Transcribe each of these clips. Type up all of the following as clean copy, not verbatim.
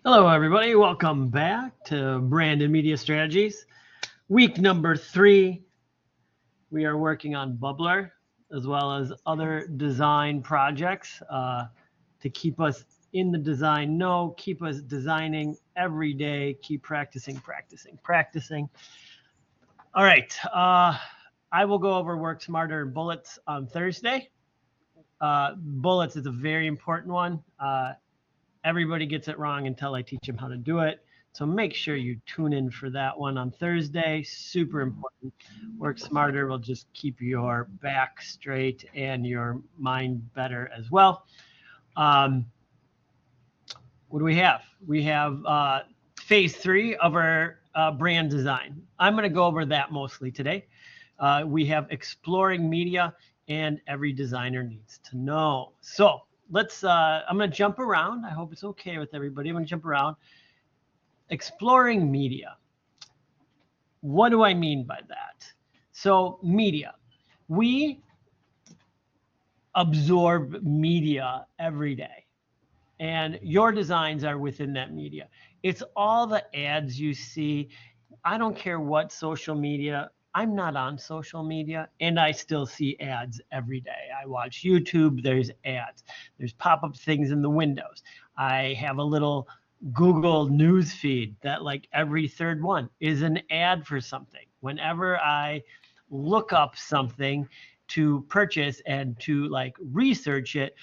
Hello, everybody. Welcome back to Brandon Media Strategies. Week number 3. We are working on Bubbler as well as other design projects to keep us in the design know, keep us designing every day, keep practicing. All right. I will go over Work Smarter and Bullets on Thursday. Bullets is a very important one. Everybody gets it wrong until I teach them how to do it. So make sure you tune in for that one on Thursday. Super important. Work Smarter will just keep your back straight and your mind better as well. What do we have? We have phase 3 of our brand design. I'm going to go over that mostly today. We have exploring media and every designer needs to know. So let's, I'm going to jump around. I hope it's okay with everybody. I'm going to jump around. Exploring media. What do I mean by that? So media, we absorb media every day and your designs are within that media. It's all the ads you see. I don't care what social media. I'm not on social media and I still see ads every day. I watch YouTube, there's ads. There's pop-up things in the windows. I have a little Google news feed that like every third one is an ad for something. Whenever I look up something to purchase and to like research it,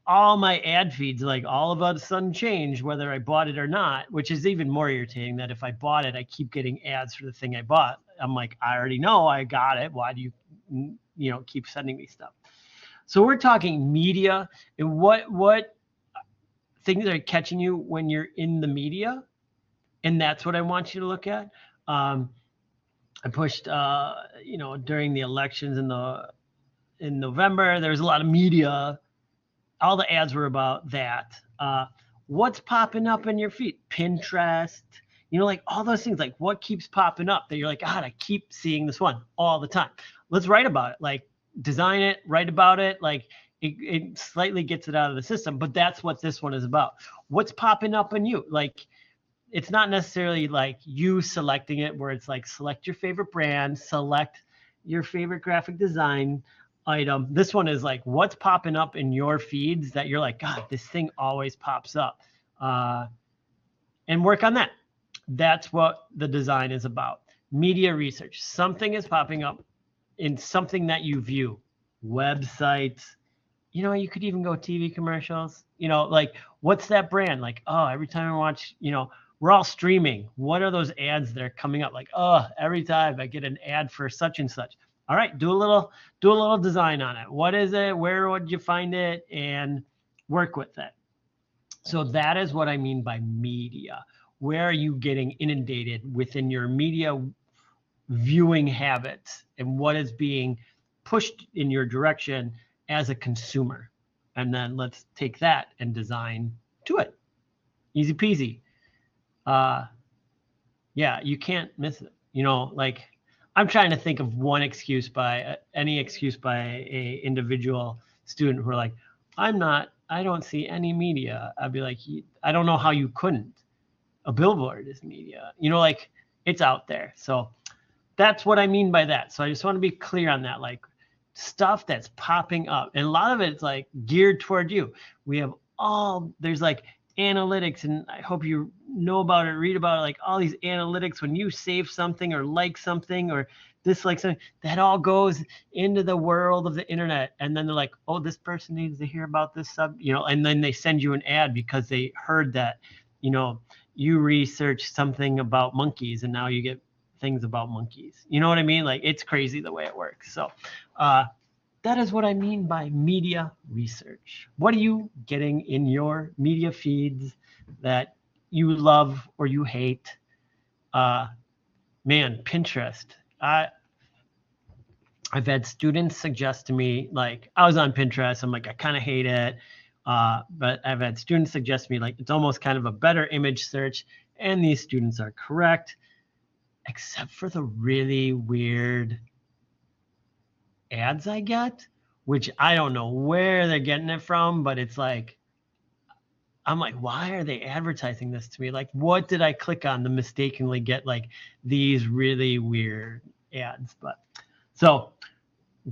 all my ad feeds like all of a sudden change whether I bought it or not, which is even more irritating that if I bought it, I keep getting ads for the thing I bought. I'm like, I already know I got it. Why do you keep sending me stuff? So we're talking media and what things are catching you when you're in the media. And that's what I want you to look at. I pushed, during the elections in November, there was a lot of media. All the ads were about that. What's popping up in your feed? Pinterest, like all those things, like what keeps popping up that you're like, God, I keep seeing this one all the time. Let's write about it. Like design it, write about it. Like it slightly gets it out of the system, but that's what this one is about. What's popping up in you? Like it's not necessarily like you selecting it where it's like select your favorite brand, select your favorite graphic design item. This one is like what's popping up in your feeds that you're like, God, this thing always pops up. And work on that. That's what the design is about. Media research. Something is popping up in something that you view. Websites. You could even go TV commercials. Like what's that brand? Like, oh, every time I watch, we're all streaming. What are those ads that are coming up? Like, oh, every time I get an ad for such and such. All right, do a little design on it. What is it? Where would you find it? And work with it. So that is what I mean by media. Where are you getting inundated within your media viewing habits and what is being pushed in your direction as a consumer? And then let's take that and design to it. Easy peasy. Yeah, you can't miss it. Like I'm trying to think of any excuse by a individual student who are like, I don't see any media. I'd be like, I don't know how you couldn't. A billboard is media, like it's out there. So that's what I mean by that. So I just want to be clear on that, like stuff that's popping up. And a lot of it's like geared toward you. There's like analytics, and I hope you know about it, read about it, like all these analytics when you save something or like something or dislike something, that all goes into the world of the internet. And then they're like, oh, this person needs to hear about this and then they send you an ad because they heard that, you research something about monkeys and now you get things about monkeys. You know what I mean? Like it's crazy the way it works. So that is what I mean by media research. What are you getting in your media feeds that you love or you hate? Pinterest. I've had students suggest to me, like I was on Pinterest. I'm like, I kind of hate it. But I've had students suggest to me like it's almost kind of a better image search. And these students are correct, except for the really weird ads I get, which I don't know where they're getting it from, but it's like I'm like, why are they advertising this to me? Like, what did I click on to mistakenly get like these really weird ads? But so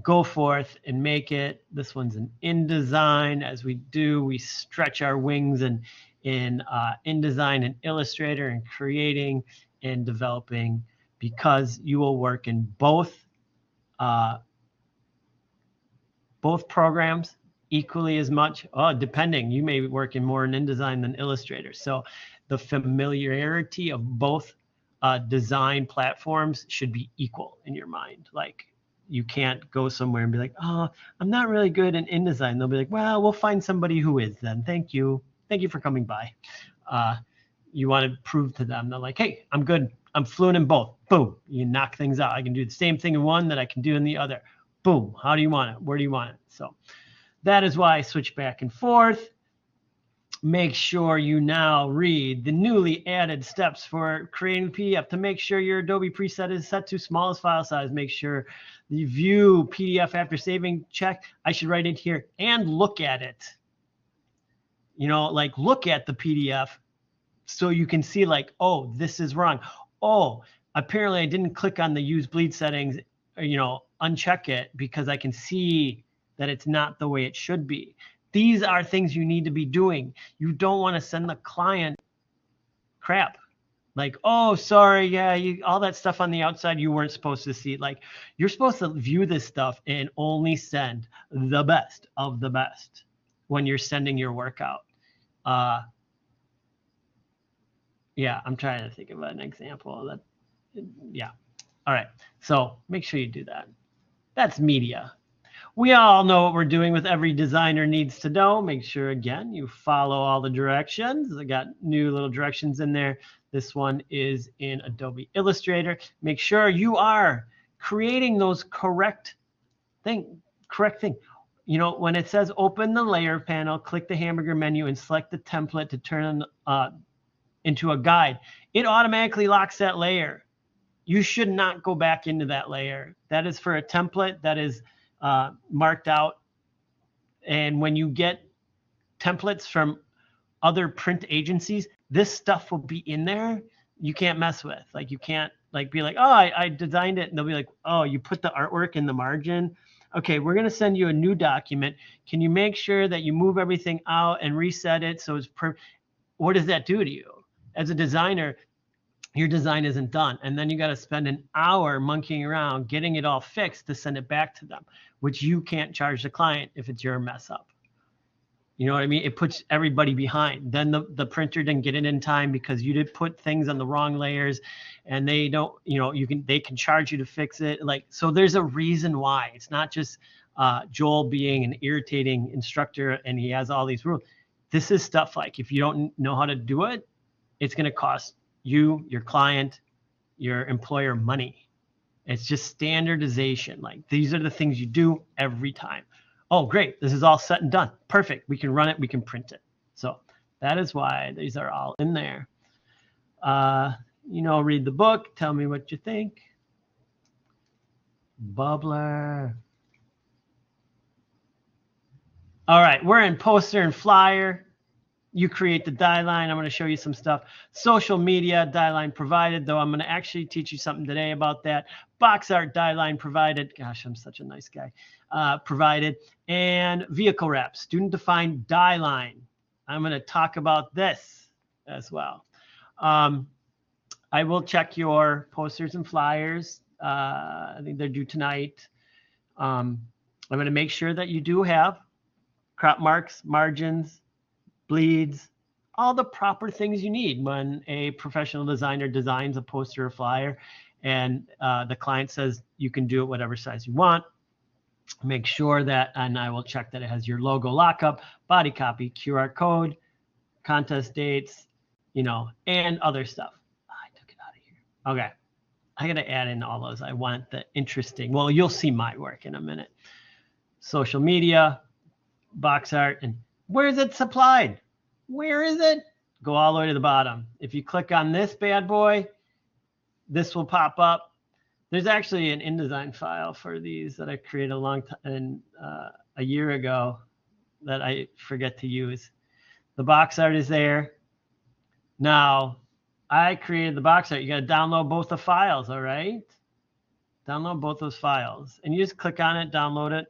go forth and make it. This one's an InDesign. As we do, we stretch our wings in InDesign and Illustrator and creating and developing, because you will work in both programs equally as much. Depending, you may work in more in InDesign than Illustrator. So the familiarity of both design platforms should be equal in your mind. Like, you can't go somewhere and be like, oh, I'm not really good in InDesign. They'll be like, well, we'll find somebody who is then. Thank you. Thank you for coming by. You want to prove to them, they're like, hey, I'm good. I'm fluent in both. Boom. You knock things out. I can do the same thing in one that I can do in the other. Boom. How do you want it? Where do you want it? So that is why I switch back and forth. Make sure you now read the newly added steps for creating PDF to make sure your Adobe preset is set to smallest file size. Make sure you view PDF after saving. Check. I should write it here and look at it. You know, like look at the PDF so you can see like, oh, this is wrong. Oh, apparently I didn't click on the use bleed settings, you know, uncheck it because I can see that it's not the way it should be. These are things you need to be doing. You don't want to send the client crap. Like, oh, sorry, yeah, all that stuff on the outside you weren't supposed to see. Like, you're supposed to view this stuff and only send the best of the best when you're sending your work out. Yeah, I'm trying to think of an example that, yeah. All right, so make sure you do that. That's media. We all know what we're doing with every designer needs to know. Make sure, again, you follow all the directions. I got new little directions in there. This one is in Adobe Illustrator. Make sure you are creating those correct thing. You know, when it says open the layer panel, click the hamburger menu and select the template to turn into a guide, it automatically locks that layer. You should not go back into that layer. That is for a template that is marked out. And when you get templates from other print agencies, this stuff will be in there. You can't mess with. Like, you can't like be like, oh, I designed it. And they'll be like, oh, you put the artwork in the margin. Okay, we're going to send you a new document. Can you make sure that you move everything out and reset it so it's what does that do to you? As a designer, your design isn't done. And then you got to spend an hour monkeying around getting it all fixed to send it back to them, which you can't charge the client if it's your mess up. You know what I mean? It puts everybody behind. Then the printer didn't get it in time because you did put things on the wrong layers, and they don't, you know, they can charge you to fix it. Like, so there's a reason why. It's not just Joel being an irritating instructor and he has all these rules. This is stuff like, if you don't know how to do it, it's going to cost you, your client, your employer money. It's just standardization. Like, these are the things you do every time. Oh, great. This is all set and done. Perfect. We can run it. We can print it. So that is why these are all in there. You know, read the book. Tell me what you think. Bubbler. All right. We're in poster and flyer. You create the die line. I'm going to show you some stuff. Social media, die line provided, though I'm going to actually teach you something today about that. Box art, die line provided. Gosh, I'm such a nice guy. Provided. And vehicle wrap, student defined die line. I'm going to talk about this as well. I will check your posters and flyers. I think they're due tonight. I'm going to make sure that you do have crop marks, margins, bleeds, all the proper things you need when a professional designer designs a poster or flyer, and the client says you can do it whatever size you want. Make sure that, and I will check that it has your logo lockup, body copy, QR code, contest dates, you know, and other stuff. I took it out of here. Okay. I got to add in all those. I want the interesting, well, you'll see my work in a minute. Social media, box art, and where is it supplied? Where is it? Go all the way to the bottom. If you click on this bad boy, this will pop up. There's actually an InDesign file for these that I created a long time, a year ago, that I forget to use. The box art is there. Now, I created the box art. You got to download both the files, all right? Download both those files. And you just click on it, download it.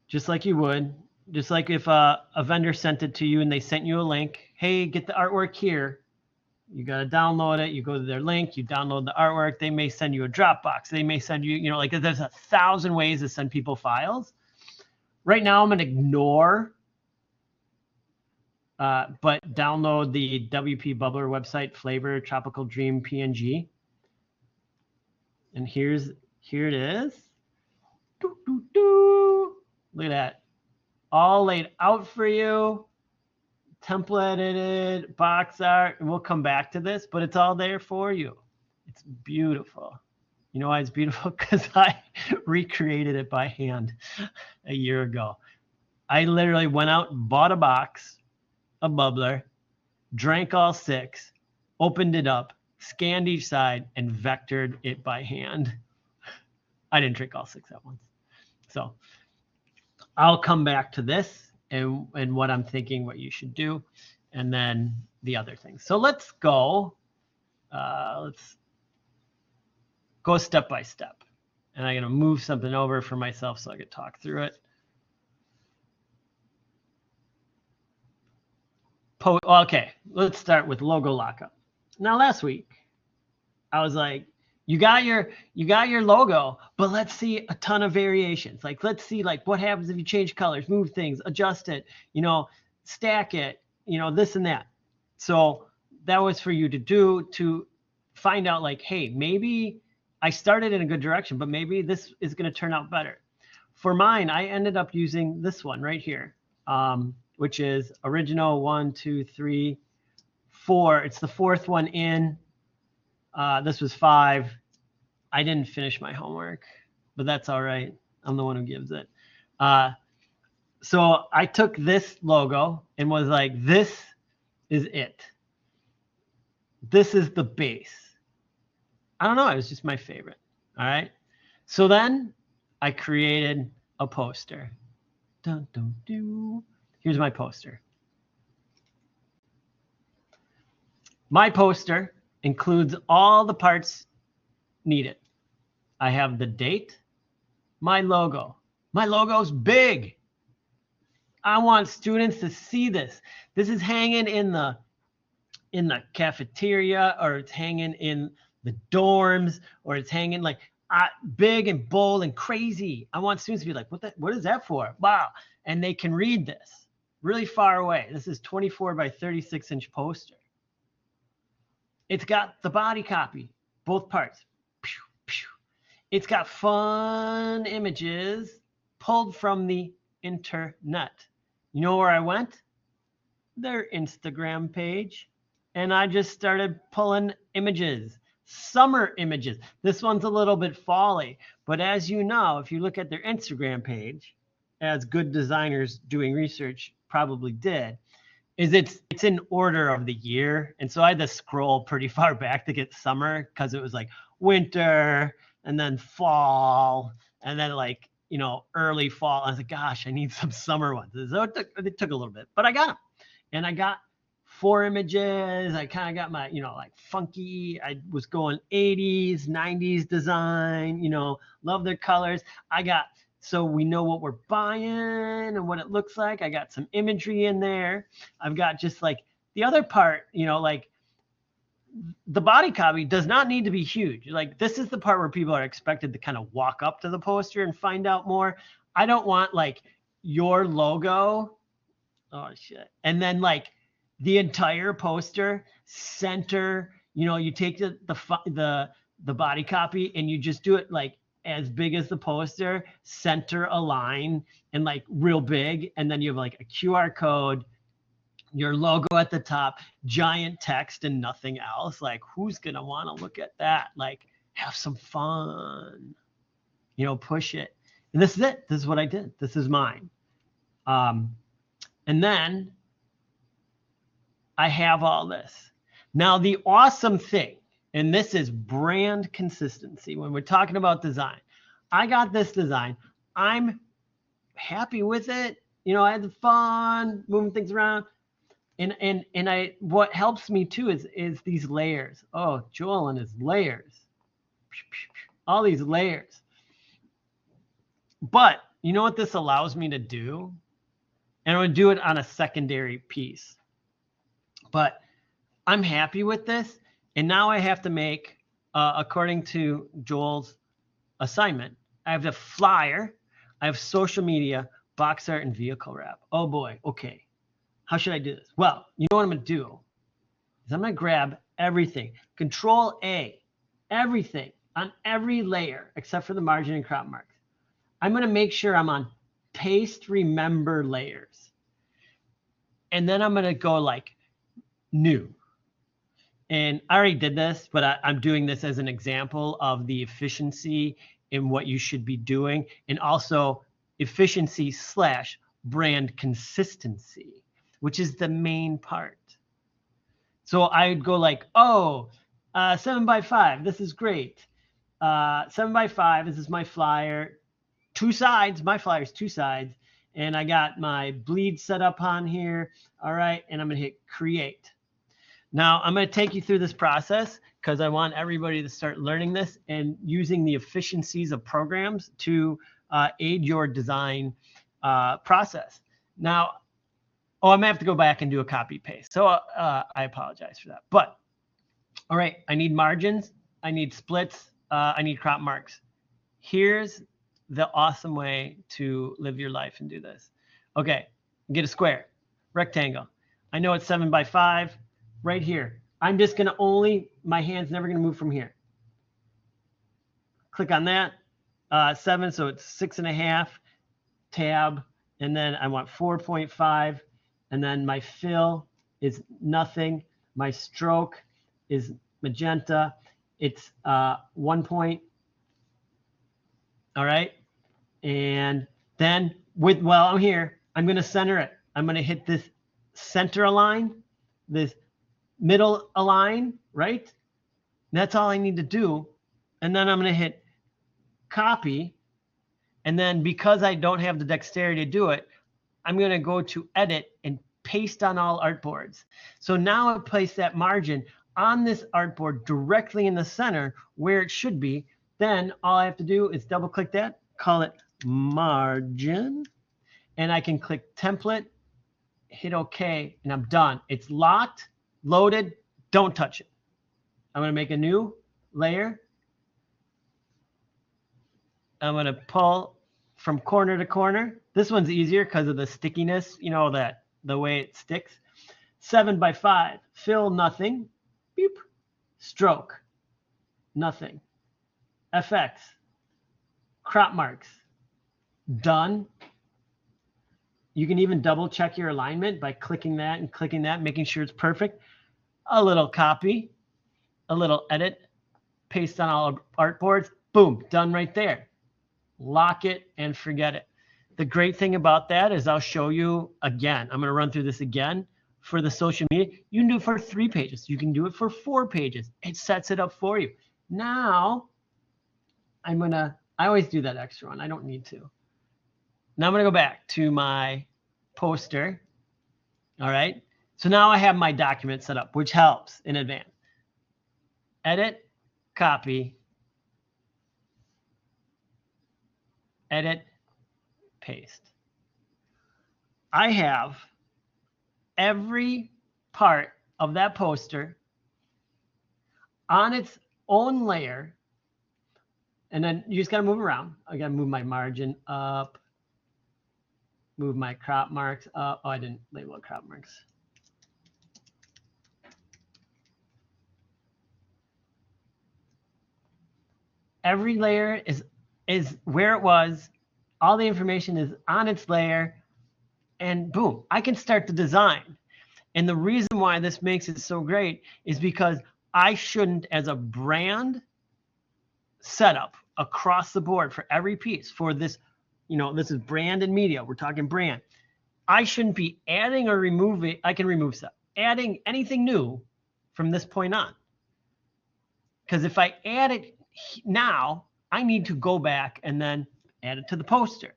Just like you would. Just like if a vendor sent it to you and they sent you a link. Hey, get the artwork here. You got to download it. You go to their link. You download the artwork. They may send you a Dropbox. They may send you, like there's 1,000 ways to send people files. Right now, I'm going to ignore, but download the WP Bubbler website, Flavor Tropical Dream PNG. And here it is. Doo, doo, doo. Look at that. All laid out for you. Templated, box art, and we'll come back to this, but it's all there for you. It's beautiful. You know why it's beautiful? Because I recreated it by hand a year ago. I literally went out and bought a box, a bubbler, drank all 6, opened it up, scanned each side, and vectored it by hand. I didn't drink all 6 at once. So I'll come back to this and what I'm thinking, what you should do, and then the other things. So let's go step by step. And I'm going to move something over for myself so I could talk through it. Okay, let's start with logo lockup. Now, last week, I was like, you got your logo, but let's see a ton of variations. Like, let's see like what happens if you change colors, move things, adjust it, stack it, this and that. So that was for you to do, to find out like, hey, maybe I started in a good direction, but maybe this is going to turn out better. For mine, I ended up using this one right here, which is original 1, 2, 3, 4. It's the 4th one in. This was 5. I didn't finish my homework, but that's all right. I'm the one who gives it. So I took this logo and was like, this is it. This is the base. I don't know. It was just my favorite. All right. So then I created a poster. Dun, dun, dun. Here's my poster. My poster includes all the parts needed. I have the date, my logo. My logo's big. I want students to see this. This is hanging in the cafeteria, or it's hanging in the dorms, or it's hanging like big and bold and crazy. I want students to be like, what is that for? Wow. And they can read this really far away. This is 24 by 36 inch poster. It's got the body copy, both parts. Pew, pew. It's got fun images pulled from the internet. You know where I went? Their Instagram page. And I just started pulling images, summer images. This one's a little bit fall-y, but as you know, if you look at their Instagram page, as good designers doing research probably did, is it's in order of the year. And so I had to scroll pretty far back to get summer, because it was like winter and then fall and then like, early fall. I was like, gosh, I need some summer ones. So it took a little bit, but I got them. And I got 4 images. I kind of got my, like funky. I was going 80s, 90s design, love their colors. So we know what we're buying and what it looks like. I got some imagery in there. I've got just like the other part, like the body copy does not need to be huge. Like this is the part where people are expected to kind of walk up to the poster and find out more. I don't want like your logo. Oh shit. And then like the entire poster center, you take the body copy and you just do it like as big as the poster, center a line and like real big. And then you have like a QR code, your logo at the top, giant text and nothing else. Like who's going to want to look at that? Like have some fun, push it. And this is it. This is what I did. This is mine. And then I have all this. Now the awesome thing, and this is brand consistency. When we're talking about design, I got this design. I'm happy with it. I had the fun moving things around. And what helps me too is these layers. Oh, Joel and his layers. All these layers. But you know what this allows me to do? And I'm going to do it on a secondary piece. But I'm happy with this. And now I have to make, according to Joel's assignment, I have the flyer, I have social media, box art, and vehicle wrap. Oh boy, okay. How should I do this? Well, you know what I'm going to do is I'm going to grab everything, Control A, everything on every layer except for the margin and crop marks. I'm going to make sure I'm on paste remember layers. And then I'm going to go like new. And I already did this, but I'm doing this as an example of the efficiency in what you should be doing, and also efficiency / brand consistency, which is the main part. So I'd go like, 7x5, this is great. 7x5, this is my flyer. 2 sides, my flyer's 2 sides. And I got my bleed set up on here. All right, and I'm gonna hit create. Now, I'm going to take you through this process because I want everybody to start learning this and using the efficiencies of programs to aid your design process. Now, I'm going to have to go back and do a copy paste. So I apologize for that. But, all right, I need margins. I need splits. I need crop marks. Here's the awesome way to live your life and do this. Okay, get a square, rectangle. I know it's 7x5. Right here. I'm just going to my hand's never going to move from here. Click on that. 7, so it's 6.5, tab, and then I want 4.5, and then my fill is nothing. My stroke is magenta. It's 1 point. All right. And then while I'm here, I'm going to center it. I'm going to hit this center align, this middle align, right? That's all I need to do. And then I'm going to hit copy. And then because I don't have the dexterity to do it, I'm going to go to edit and paste on all artboards. So now I place that margin on this artboard directly in the center where it should be. Then all I have to do is double click that, call it margin, and I can click template, hit OK, and I'm done. It's locked. Loaded, don't touch it. I'm going to make a new layer. I'm going to pull from corner to corner. This one's easier because of the stickiness, the way it sticks. 7x5, fill nothing. Beep. Stroke, nothing. FX, crop marks, done. You can even double check your alignment by clicking that and clicking that, making sure it's perfect. A little copy, a little edit, paste on all artboards, boom, done right there. Lock it and forget it. The great thing about that is I'll show you again. I'm going to run through this again for the social media. You can do it for 3 pages. You can do it for 4 pages. It sets it up for you. Now, I always do that extra one. I don't need to. Now I'm going to go back to my poster. All right. So now I have my document set up, which helps in advance. Edit, copy, edit, paste. I have every part of that poster on its own layer. And then you just got to move around. I got to move my margin up, move my crop marks up. Oh, I didn't label it crop marks. Every layer is where it was. All the information is on its layer. And boom, I can start the design. And the reason why this makes it so great is because I shouldn't, as a brand setup across the board for every piece for this, this is brand and media. We're talking brand. I shouldn't be adding or removing. I can remove stuff, adding anything new from this point on. Because if I add it now, I need to go back and then add it to the poster.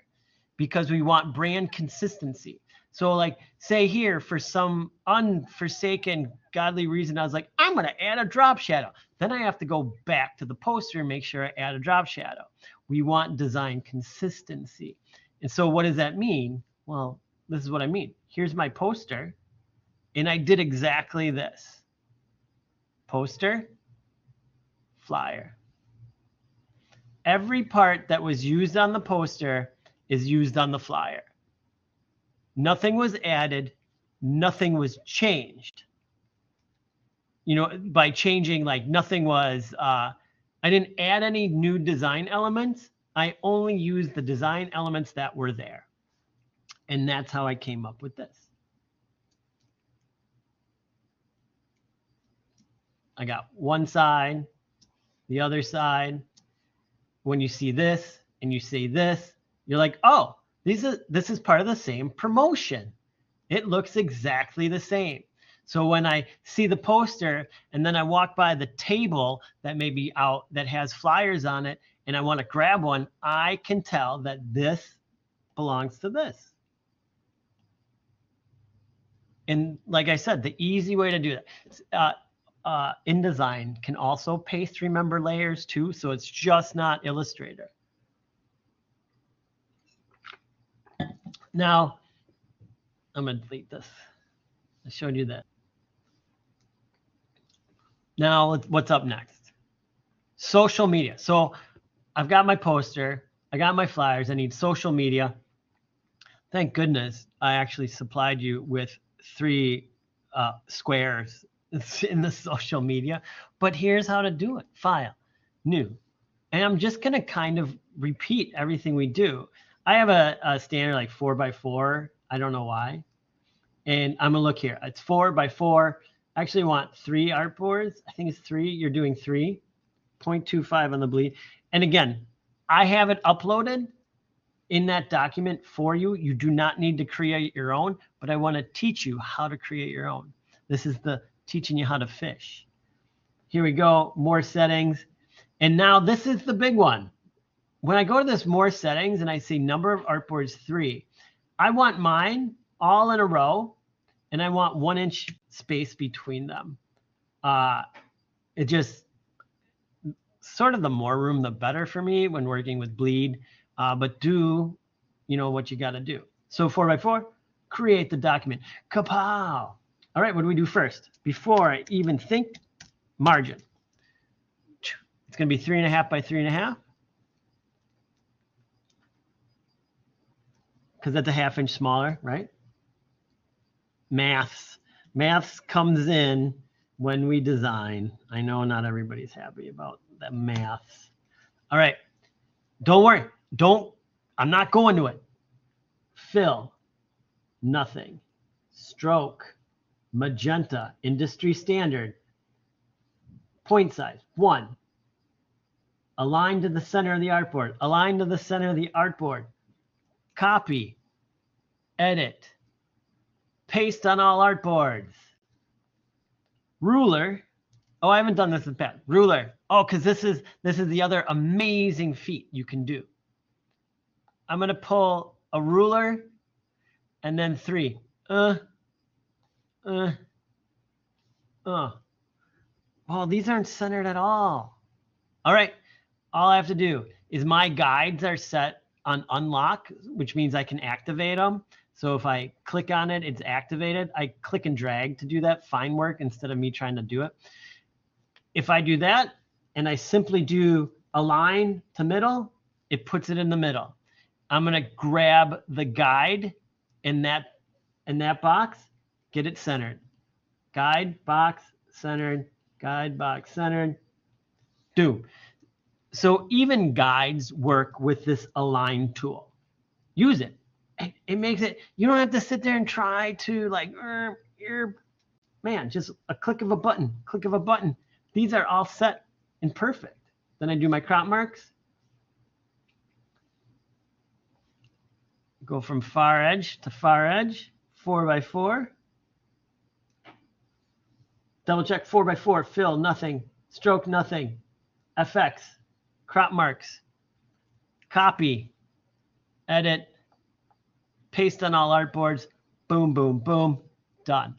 because we want brand consistency. So like say here, for some unforsaken godly reason, I was like, I'm going to add a drop shadow. Then I have to go back to the poster and make sure I add a drop shadow. We want design consistency. And so what does that mean? Well, this is what I mean. Here's my poster. And I did exactly this. Poster, flyer. Every part that was used on the poster is used on the flyer. Nothing was added. Nothing was changed. You know, by changing, like nothing was, I didn't add any new design elements. I only used the design elements that were there. And that's how I came up with this. I got one side, the other side. When you see this and you see this, you're like, oh, this is part of the same promotion. It looks exactly the same. So when I see the poster and then I walk by the table that may be out that has flyers on it and I want to grab one, I can tell that this belongs to this. And like I said, the easy way to do that, InDesign can also paste remember layers too, so it's just not Illustrator. Now, I'm going to delete this. I showed you that. Now, what's up next? Social media. So I've got my poster. I got my flyers. I need social media. Thank goodness I actually supplied you with 3 squares in the social media. But here's how to do it. File, new. And I'm just going to kind of repeat everything we do. I have a standard like 4x4. I don't know why. And I'm going to look here. It's 4x4. I actually want 3 artboards. I think it's 3. You're doing 3. 0.25 on the bleed. And again, I have it uploaded in that document for you. You do not need to create your own, but I want to teach you how to create your own. This is the teaching you how to fish. Here we go, more settings. And now this is the big one. When I go to this more settings and I see number of artboards 3, I want mine all in a row and I want 1 inch space between them. It just sort of the more room, the better for me when working with bleed, but do, you know, what you got to do. So 4x4, create the document. Kapow. All right, what do we do first? Before I even think, margin. It's going to be 3.5 by 3.5. Because that's a 1/2 inch smaller, right? Maths comes in when we design. I know not everybody's happy about the maths. All right, don't worry. I'm not going to it. Fill, nothing. Stroke, magenta, industry standard. Point size, 1. Align to the center of the artboard. Align to the center of the artboard. Copy, edit, paste on all artboards. Ruler. Oh, I haven't done this in the past. Ruler. Oh, because this is the other amazing feat you can do. I'm going to pull a ruler and then 3. Oh, these aren't centered at all. All right. All I have to do is my guides are set on unlock, which means I can activate them. So if I click on it, it's activated. I click and drag to do that fine work instead of me trying to do it. If I do that and I simply do align to middle, it puts it in the middle. I'm going to grab the guide in that box, get it centered. Guide, box, centered, guide, box, centered. Do. So even guides work with this align tool. Use it. It makes it, you don't have to sit there and try to like, man, just a click of a button. These are all set and perfect. Then I do my crop marks. Go from far edge to far edge, 4x4. Double check 4x4, fill, nothing, stroke, nothing, FX, crop marks, copy, edit, paste on all artboards, boom, boom, boom, done.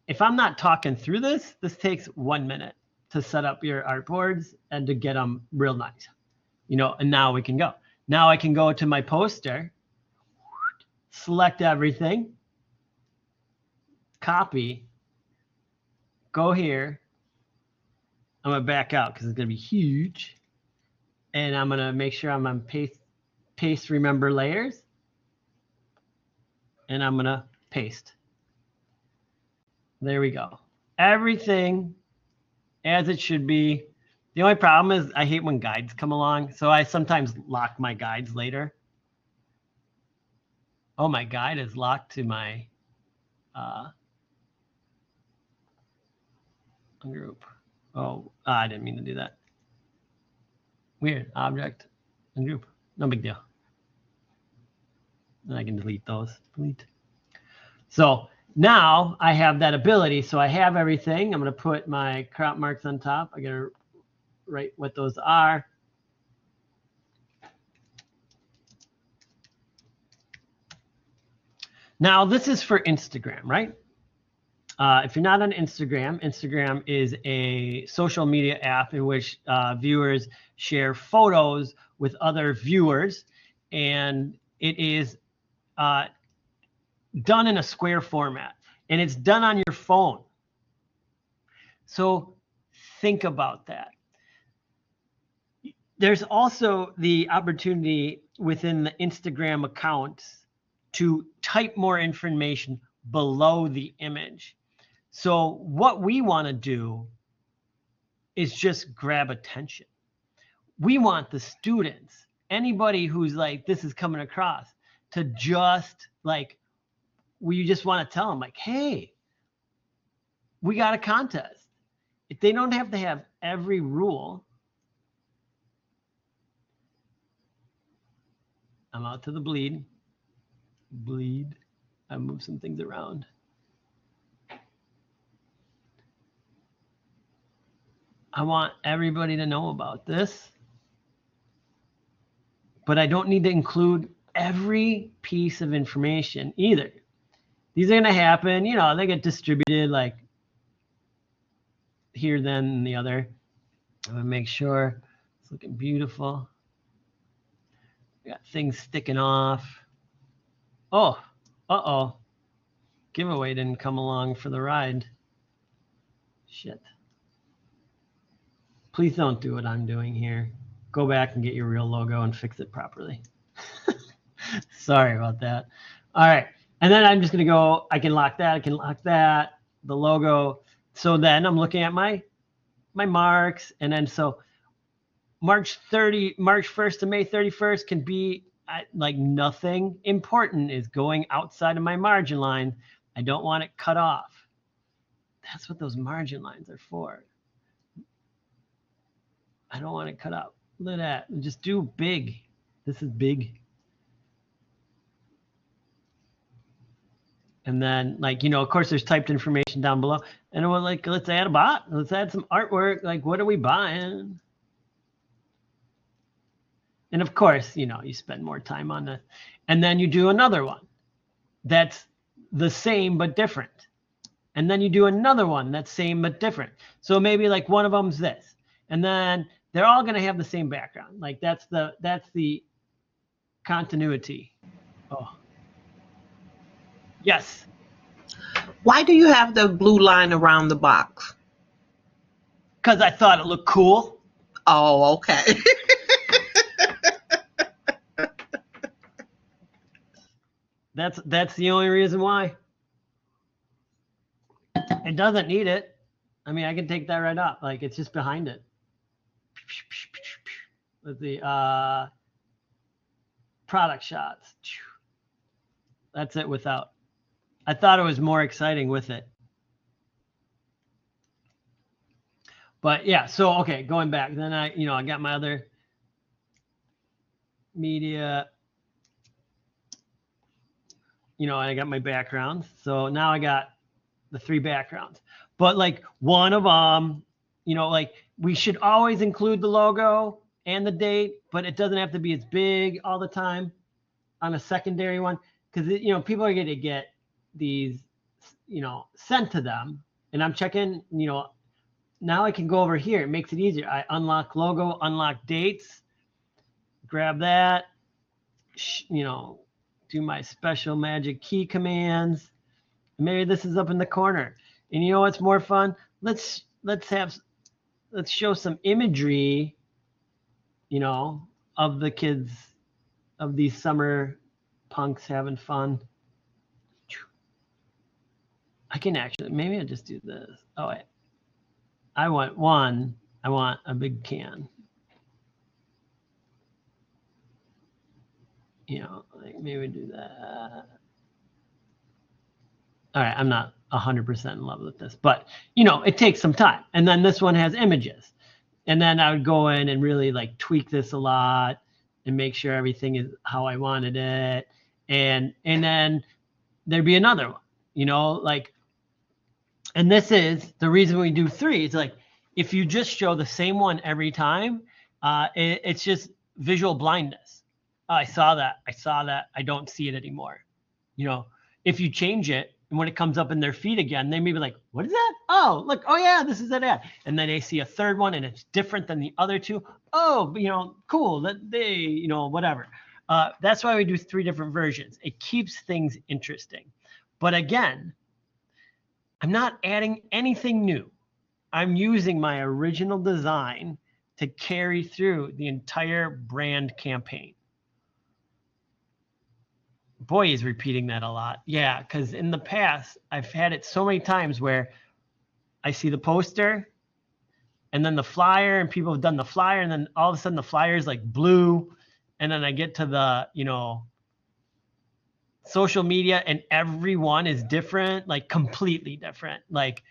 If I'm not talking through this takes 1 minute to set up your artboards and to get them real nice, and now we can go. Now I can go to my poster, select everything, copy, go here. I'm going to back out because it's going to be huge. And I'm going to make sure I'm on paste remember layers. And I'm going to paste. There we go. Everything as it should be. The only problem is I hate when guides come along. So I sometimes lock my guides later. Oh, my guide is locked to my group. Oh, I didn't mean to do that. Weird. Object and group. No big deal. And I can delete those. Delete. So now I have that ability. So I have everything. I'm going to put my crop marks on top. I got to write what those are. Now this is for Instagram, right? If you're not on Instagram, Instagram is a social media app in which viewers share photos with other viewers, and it is done in a square format, and it's done on your phone. So think about that. There's also the opportunity within the Instagram accounts to type more information below the image. So what we want to do is just grab attention. We want the students, anybody who's like, this is coming across, to just like, we just want to tell them like, hey, we got a contest. If they don't have to have every rule. I'm out to the bleed. Bleed. I move some things around. I want everybody to know about this, but I don't need to include every piece of information either. These are going to happen, they get distributed like here, then, and the other. I'm going to make sure it's looking beautiful. We got things sticking off. Oh, uh-oh. Giveaway didn't come along for the ride. Shit. Please don't do what I'm doing here. Go back and get your real logo and fix it properly. Sorry about that. All right. And then I'm just going to go, I can lock that, the logo. So then I'm looking at my marks. And then so March 1st to May 31st can be like nothing important is going outside of my margin line. I don't want it cut off. That's what those margin lines are for. I don't want it cut out. Look at that. Just do big. This is big. And then, of course, there's typed information down below. And we're like, let's add a bot. Let's add some artwork. Like, what are we buying? And of course, you spend more time on this. And then you do another one that's the same but different. And then you do another one that's same but different. So maybe like one of them's this. And then they're all going to have the same background. Like that's the continuity. Oh. Yes. Why do you have the blue line around the box? Because I thought it looked cool. Oh, okay. That's the only reason why. It doesn't need it. I mean, I can take that right off. Like it's just behind it. With the product shots. That's it without. I thought it was more exciting with it. But yeah, so okay, going back. Then I got my other media. And I got my backgrounds. So now I got the 3 backgrounds. But like one of them, like we should always include the logo and the date, but it doesn't have to be as big all the time. on a secondary one, because people are going to get these sent to them, and I'm checking. Now I can go over here. It makes it easier. I unlock logo, unlock dates, grab that, do my special magic key commands. Maybe this is up in the corner. And you know what's more fun? Let's show some imagery, of the kids, of these summer punks having fun. I can actually, maybe I'll just do this. Oh, wait. I want a big can. Like maybe do that. All right, I'm not 100% in love with this, but it takes some time. And then this one has images. And then I would go in and really like tweak this a lot and make sure everything is how I wanted it. And then there'd be another one, and this is the reason we do 3. It's like, if you just show the same one every time, it's just visual blindness. Oh, I saw that. I don't see it anymore. If you change it, and when it comes up in their feed again, they may be like, what is that? Oh, look, oh yeah, this is that ad. And then they see a third one and it's different than the other 2. Oh, cool. That they, whatever. That's why we do 3 different versions. It keeps things interesting. But again, I'm not adding anything new. I'm using my original design to carry through the entire brand campaign. Boy, he's repeating that a lot. Yeah, because in the past, I've had it so many times where I see the poster and then the flyer, and people have done the flyer, and then all of a sudden the flyer is like blue. And then I get to the, social media, and everyone is different, like completely different. Like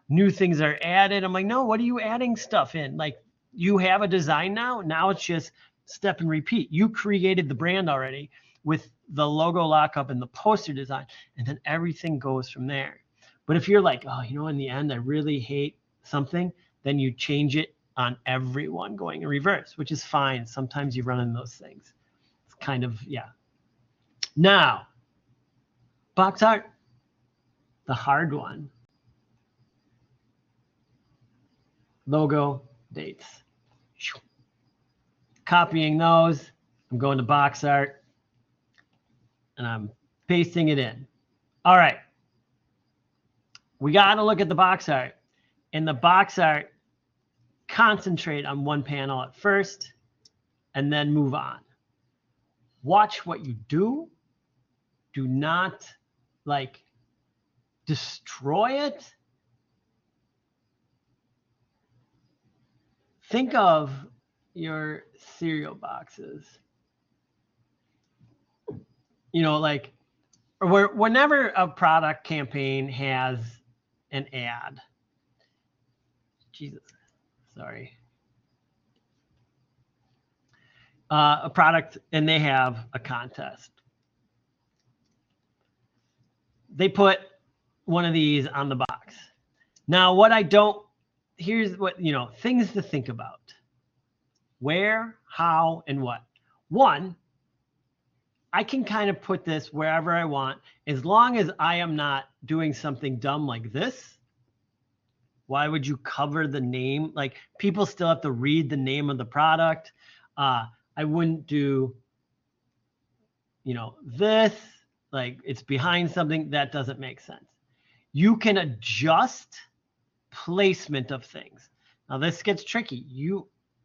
new things are added. I'm like, no, what are you adding stuff in? Like, you have a design now. Now it's just step and repeat. You created the brand already with the logo lockup and the poster design, and then everything goes from there. But if you're like, oh, in the end, I really hate something, then you change it on everyone going in reverse, which is fine. Sometimes you run into those things. It's kind of, yeah. Now, box art, the hard one. Logo, dates. Copying those. I'm going to box art, and I'm pasting it in. All right. We got to look at the box art. In the box art, concentrate on one panel at first, and then move on. Watch what you do. Do not destroy it. Think of your cereal boxes. Whenever a product campaign has an ad. Jesus, sorry. A product, and they have a contest. They put one of these on the box. Now, here's what, things to think about. Where, how, and what. One, I can kind of put this wherever I want, as long as I am not doing something dumb like this. Why would you cover the name? Like, people still have to read the name of the product. I wouldn't do, this, like it's behind something. That doesn't make sense. You can adjust placement of things. Now this gets tricky.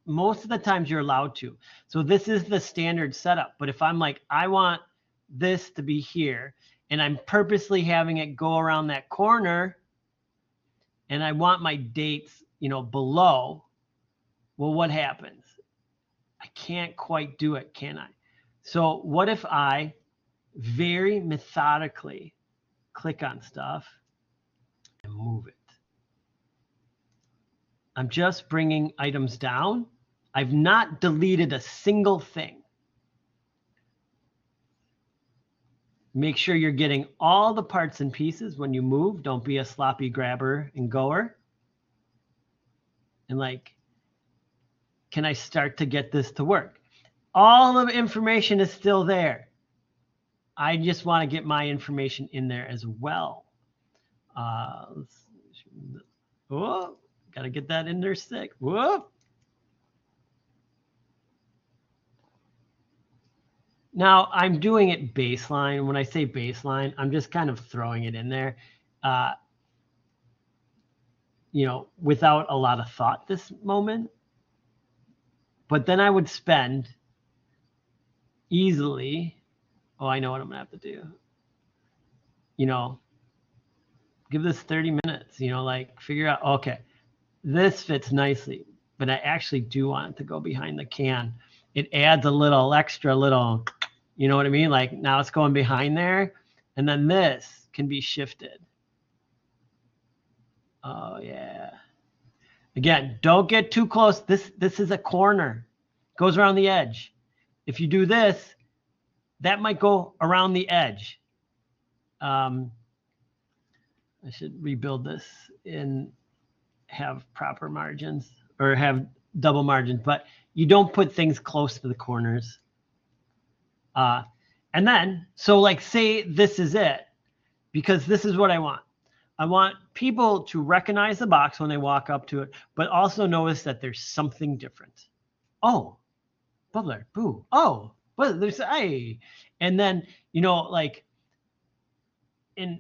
Most of the times you're allowed to. So this is the standard setup. But if I'm like, I want this to be here, and I'm purposely having it go around that corner, and I want my dates, below, well, what happens? I can't quite do it, can I? So what if I very methodically click on stuff and move it? I'm just bringing items down. I've not deleted a single thing. Make sure you're getting all the parts and pieces when you move. Don't be a sloppy grabber and goer. And can I start to get this to work? All of the information is still there. I just want to get my information in there as well. Oh, got to get that in there stick. Whoop. Now I'm doing it baseline. When I say baseline, I'm just kind of throwing it in there, without a lot of thought this moment. But then I would spend easily, I know what I'm gonna have to do. Give this 30 minutes, figure out, okay, this fits nicely, but I actually do want it to go behind the can. It adds a little extra you know what I mean? Like now it's going behind there, and then this can be shifted. Oh yeah. Again, don't get too close. This is a corner. Goes around the edge. If you do this, that might go around the edge. I should rebuild this and have proper margins or have double margins, but you don't put things close to the corners. And then, so like say this is it, because this is what I want. I want people to recognize the box when they walk up to it, but also notice that there's something different. Oh, bubbler, boo. Oh, but there's and then, and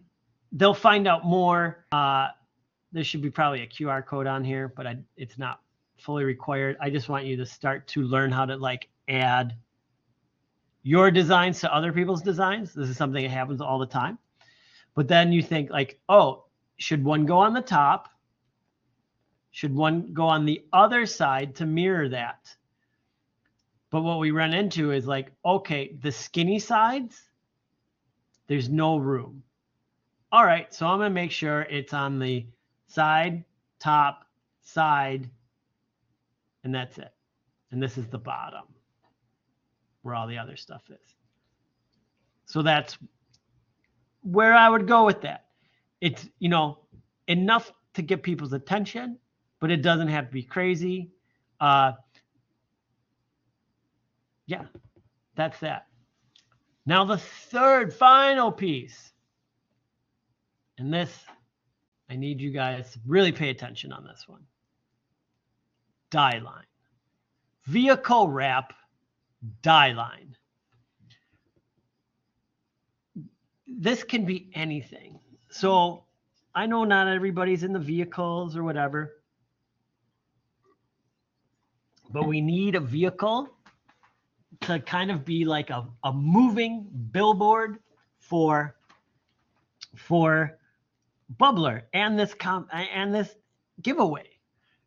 they'll find out more. There should be probably a QR code on here, but it's not fully required. I just want you to start to learn how to add your designs to other people's designs. This is something that happens all the time. But then you think should one go on the top? Should one go on the other side to mirror that? But what we run into is okay, the skinny sides, there's no room. All right, so I'm gonna make sure it's on the side, top, side, and that's it. And this is the bottom where all the other stuff is. So that's where I would go with that. It's, enough to get people's attention, but it doesn't have to be crazy. Yeah, that's that. Now the third final piece, and this, I need you guys to really pay attention on this one. Die line. Vehicle wrap die line. This can be anything. So I know not everybody's in the vehicles or whatever, but we need a vehicle to kind of be like a moving billboard for Bubbler and this giveaway.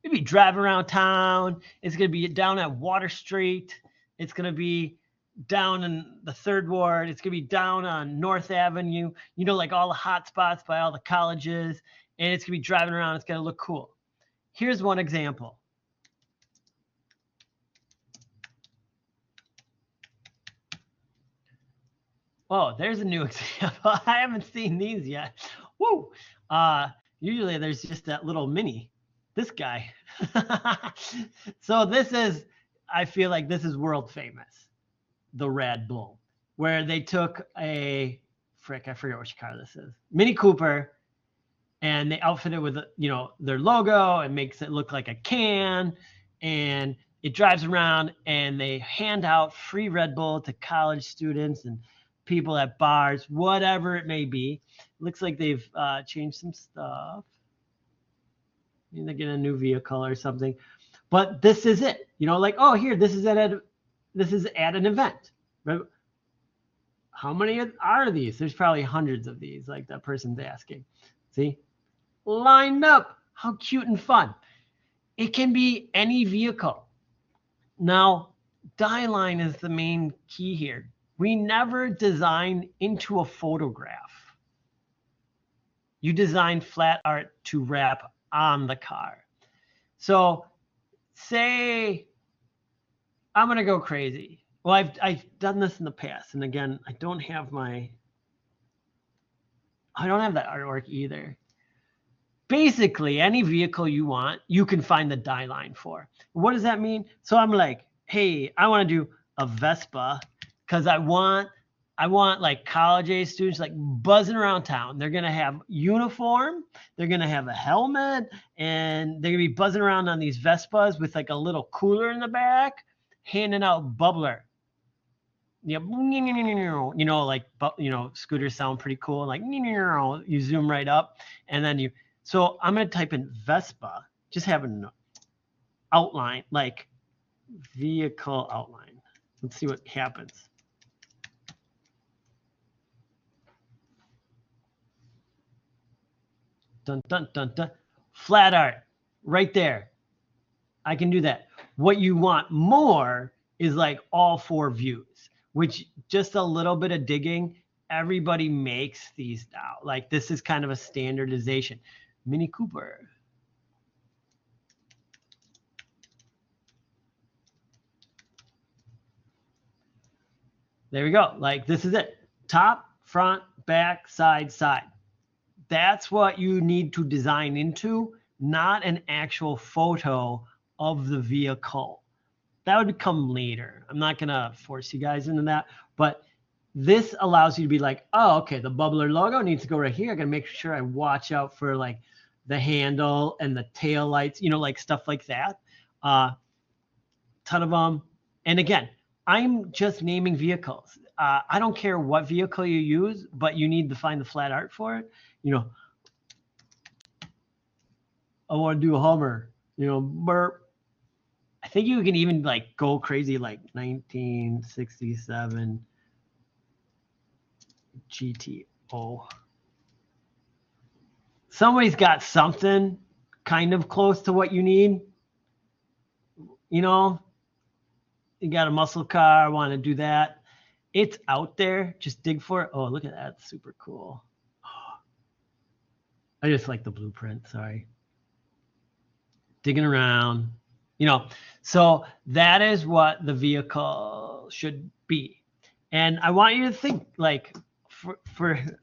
You'll be driving around town. It's going to be down at Water Street. It's going to be down in the Third Ward. It's going to be down on North Avenue, all the hot spots by all the colleges. And it's going to be driving around. It's going to look cool. Here's one example. Oh, there's a new example. I haven't seen these yet. Woo! Usually there's just that little mini. This guy. So I feel like this is world famous. The Red Bull, where they took I forget which car this is. Mini Cooper, and they outfit it with, their logo and makes it look like a can, and it drives around and they hand out free Red Bull to college students and people at bars, whatever it may be. Looks like they've changed some stuff. Maybe they get a new vehicle or something. But this is it. Here, this is at an event. How many are these? There's probably hundreds of these, like that person's asking. See? Lined up. How cute and fun. It can be any vehicle. Now, die line is the main key here. We never design into a photograph. You design flat art to wrap on the car. So say I'm going to go crazy. Well, I've done this in the past. And again, I don't have that artwork either. Basically, any vehicle you want, you can find the die line for. What does that mean? So I'm like, hey, I want to do a Vespa because I want I want like college age students like buzzing around town. They're going to have uniform. They're going to have a helmet, and they're going to be buzzing around on these Vespas with like a little cooler in the back, handing out bubbler. Yeah, you know, like, you know, scooters sound pretty cool. Like, you zoom right up, and then you. So I'm going to type in Vespa, just have an outline, like vehicle outline. Let's see what happens. Dun, dun, dun, dun. Flat art right there. I can do that. What you want more is like all 4 views, which just a little bit of digging, everybody makes these now. Like this is kind of a standardization. Mini Cooper. There we go. Like this is it. Top, front, back, side, side. That's what you need to design into, not an actual photo of the vehicle. That would come later. I'm not going to force you guys into that, but this allows you to be like, oh, okay, the bubbler logo needs to go right here. I got to make sure I watch out for like the handle and the tail lights, you know, like stuff like that. Ton of them. And again, I'm just naming vehicles. I don't care what vehicle you use, but you need to find the flat art for it. You know, I want to do a Hummer, you know, burp. I think you can even like go crazy like 1967 GTO. Somebody's got something kind of close to what you need. You know, you got a muscle car, want to do that. It's out there. Just dig for it. Oh, look at that. Super cool. I just like the blueprint. Sorry. Digging around, you know. So that is what the vehicle should be. And I want you to think like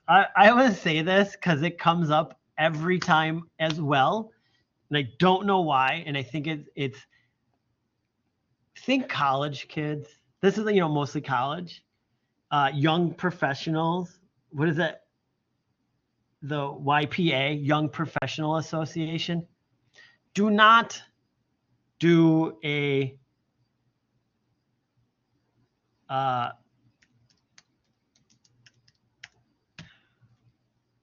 I want to say this because it comes up every time as well. And I don't know why. And I think it's think college kids. This is, you know, mostly college. Young professionals. What is that? The YPA, Young Professional Association. Do not do a I'm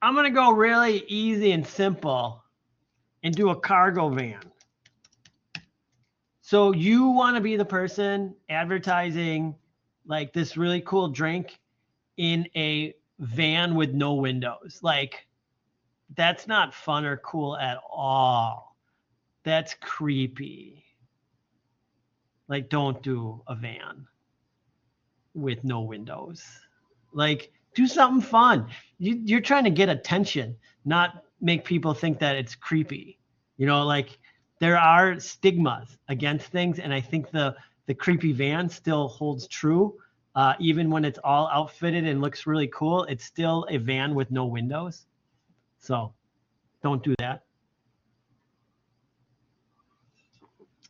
going to go really easy and simple and do a cargo van. So you want to be the person advertising like this really cool drink in a van with no windows. Like that's not fun or cool at all. That's creepy. Like don't do a van with no windows. Like do something fun. You're trying to get attention, not make people think that it's creepy. You know, like there are stigmas against things, and I think the creepy van still holds true. Even when it's all outfitted and looks really cool, it's still a van with no windows. So don't do that.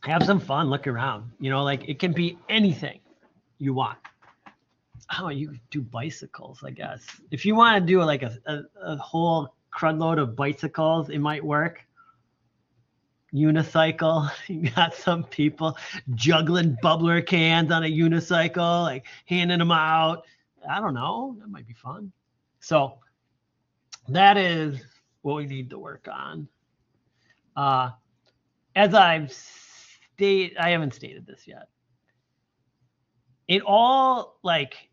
Have some fun, look around. You know, like it can be anything you want. Oh, you could do bicycles, I guess. If you want to do like a whole crud load of bicycles, it might work. Unicycle. You got some people juggling bubbler cans on a unicycle, like handing them out. I don't know. That might be fun. So that is what we need to work on. As I've stated, I haven't stated this yet. It all like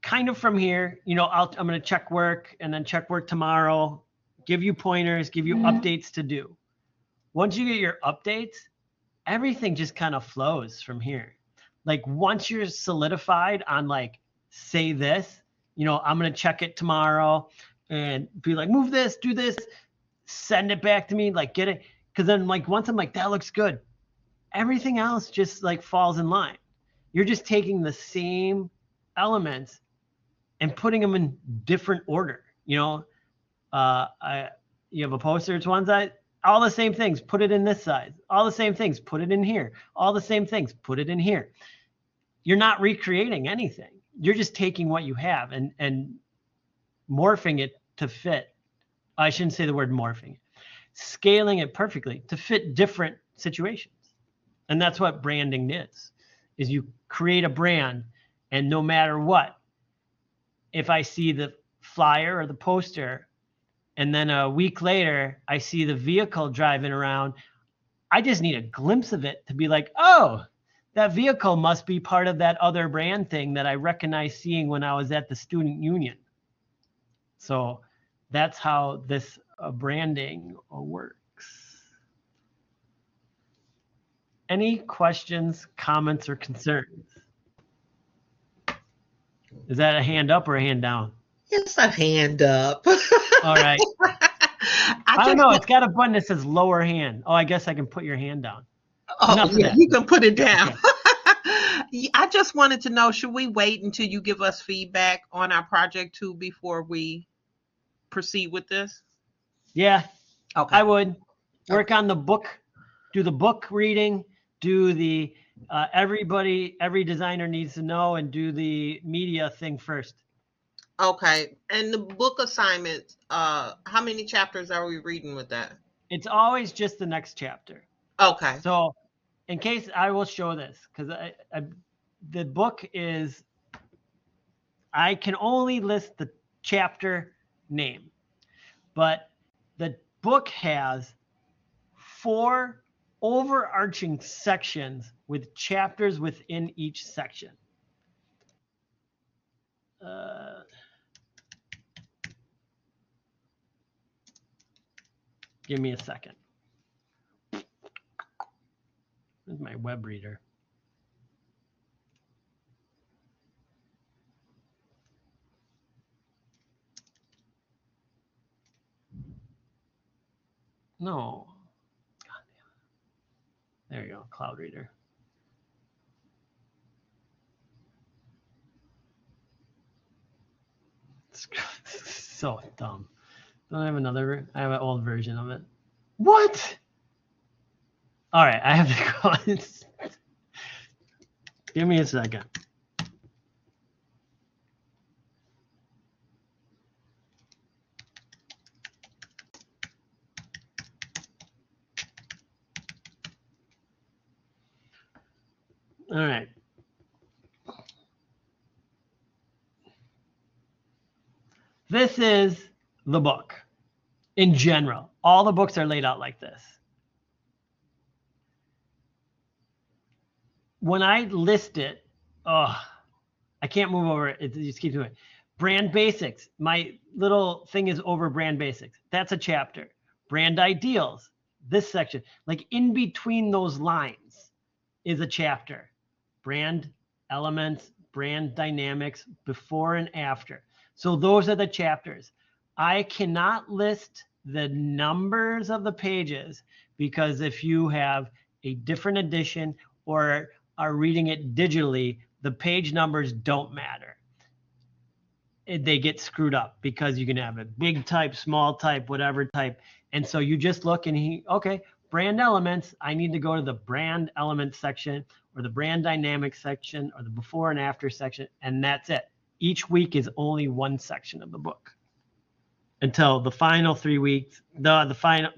kind of from here, you know, I'm going to check work and then check work tomorrow, give you pointers, give you updates to do. Once you get your updates, everything just kind of flows from here. Like once you're solidified on like, say this, you know, I'm going to check it tomorrow and be like, move this, do this, send it back to me, like get it. Cause then like, once I'm like, that looks good, everything else just like falls in line. You're just taking the same elements and putting them in different order. You know, you have a poster, it's one side, all the same things, put it in this side. All the same things, put it in here. All the same things, put it in here. You're not recreating anything. you're just taking what you have and morphing it to fit. I shouldn't say the word morphing, scaling it perfectly to fit different situations. And that's what branding is you create a brand, and no matter what, if I see the flyer or the poster, and then a week later I see the vehicle driving around, I just need a glimpse of it to be like, oh, that vehicle must be part of that other brand thing that I recognize seeing when I was at the student union. So that's how this branding works. Any questions, comments, or concerns? Is that a hand up or a hand down? It's a hand up. All right. I don't know. It's got a button that says lower hand. Oh, I guess I can put your hand down. Oh, yeah, you can put it down. Okay. I just wanted to know, should we wait until you give us feedback on our project too before we proceed with this? Yeah, okay. I would work on the book, do the book reading, do the every designer needs to know, and do the media thing first. Okay. And the book assignments, how many chapters are we reading with that? It's always just the next chapter. Okay. So in case, I will show this, because the book is, I can only list the chapter name, but the book has 4 overarching sections with chapters within each section. Give me a second. This is my web reader. No. God damn it. There you go, Cloud Reader. It's so dumb. Don't I have another? I have an old version of it. What? All right, I have to go. Give me a second. All right. This is the book in general. All the books are laid out like this. When I list it, I can't move over it. It just keeps moving. Brand basics. My little thing is over brand basics. That's a chapter. Brand ideals. This section, like in between those lines, is a chapter. Brand elements, brand dynamics, before and after. So those are the chapters. I cannot list the numbers of the pages, because if you have a different edition or are reading it digitally, the page numbers don't matter. They get screwed up because you can have a big type, small type, whatever type. And so you just look and okay, brand elements, I need to go to the brand elements section or the brand dynamics section or the before and after section, and that's it. Each week is only one section of the book until the final 3 weeks,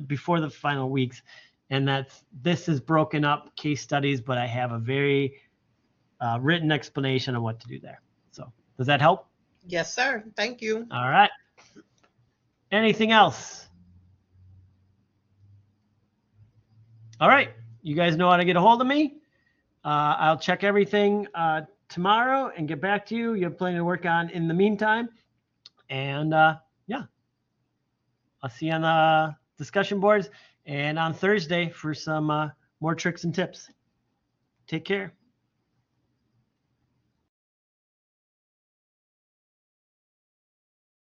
before the final weeks. And this is broken up case studies, but I have a very written explanation of what to do there. So does that help? Yes, sir. Thank you. All right. Anything else? All right. You guys know how to get a hold of me. I'll check everything tomorrow and get back to you. You have plenty to work on in the meantime. And yeah, I'll see you on the discussion boards and on Thursday for some more tricks and tips. Take care.